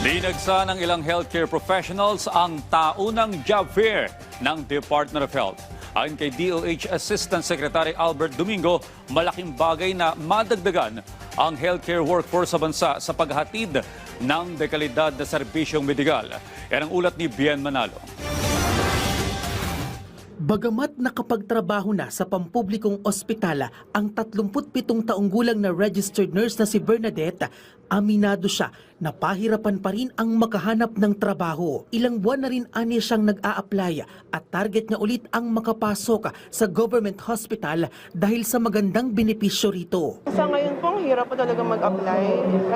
Dinagsa ng ilang healthcare professionals ang taunang job fair ng Department of Health. Ayon kay DOH Assistant Secretary Albert Domingo, malaking bagay na madagdagan ang healthcare workforce sa bansa sa paghatid ng dekalidad na serbisyong medikal. Yan ang ulat ni Bien Manalo. Bagamat nakapagtrabaho na sa pampublikong ospital ang 37 taong gulang na registered nurse na si Bernadette, aminado siya na pahirapan pa rin ang makahanap ng trabaho. Ilang buwan na rin ani siyang nag-a-apply at target niya ulit ang makapasok sa government hospital dahil sa magandang benepisyo rito. Sa ngayon po, ang hirap po talaga mag-apply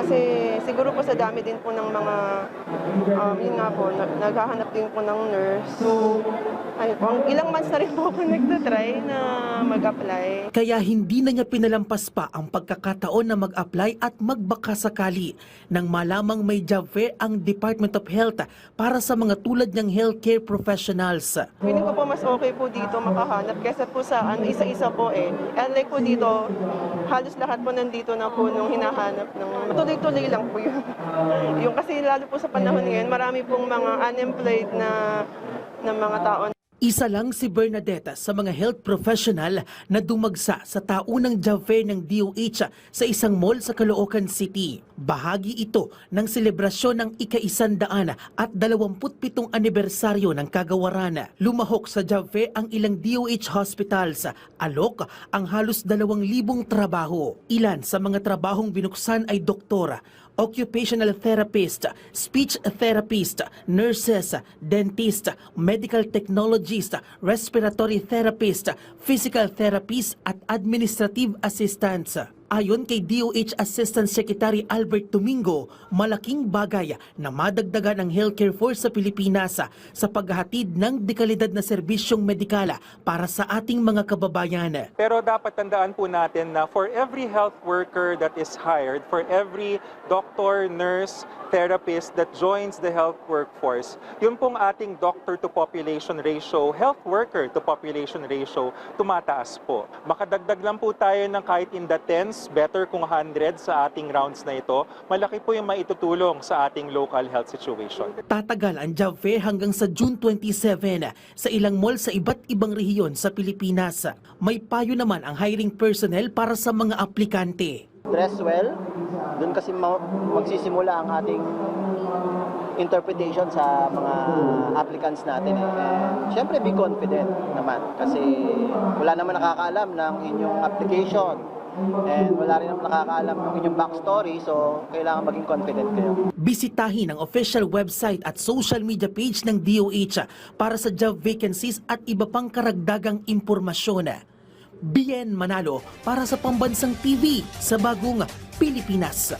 kasi siguro po sa dami din po ng mga, yun nga po, naghahanap din po ng nurse. So, ayun po, ilang months na rin po ako nagtatry na mag-apply. Kaya hindi na niya pinalampas pa ang pagkakataon na mag-apply at magbaka sakali nang malamang may job fair ang Department of Health para sa mga tulad niyang healthcare professionals. Feeling ko po mas okay po dito makahanap kesa po sa isa-isa po eh. And like po dito, halos lahat po nandito na po nung hinahanap ng tuloy-tuloy lang po yun. Yung kasi lalo po sa panahon ngayon, marami pong mga unemployed na mga tao. Isa lang si Bernadette sa mga health professional na dumagsa sa taunang job fair ng DOH sa isang mall sa Caloocan City. Bahagi ito ng selebrasyon ng ika-100 at 27 anibersaryo ng kagawaran. Lumahok sa job fair ang ilang DOH hospitals. Alok ang halos 2,000 trabaho. Ilan sa mga trabahong binuksan ay doktora, occupational therapist, speech therapist, nurses, dentist, medical technologist, respiratory therapist, physical therapist at administrative assistants. Ayon kay DOH Assistant Secretary Albert Domingo, malaking bagay na madagdagan ang healthcare force sa Pilipinas sa paghahatid ng dekalidad na serbisyong medikala para sa ating mga kababayan. Pero dapat tandaan po natin na for every health worker that is hired, for every doctor, nurse, therapist that joins the health workforce, yun pong ating doctor to population ratio, health worker to population ratio, tumataas po. Makadagdag lang po tayo ng kahit in the tens, better kung 100 sa ating rounds na ito, malaki po yung maitutulong sa ating local health situation. Tatagal ang job fair hanggang sa June 27 sa ilang mall sa iba't ibang rehiyon sa Pilipinas. May payo naman ang hiring personnel para sa mga aplikante. Dress well, doon kasi magsisimula ang ating interpretation sa mga applicants natin. And syempre be confident naman kasi wala naman nakakaalam ng inyong application and wala rin naman nakakaalam ng inyong backstory, so kailangan maging confident kayo. Bisitahin ang official website at social media page ng DOH para sa job vacancies at iba pang karagdagang impormasyon. Bien Manalo para sa Pambansang TV sa Bagong Pilipinas.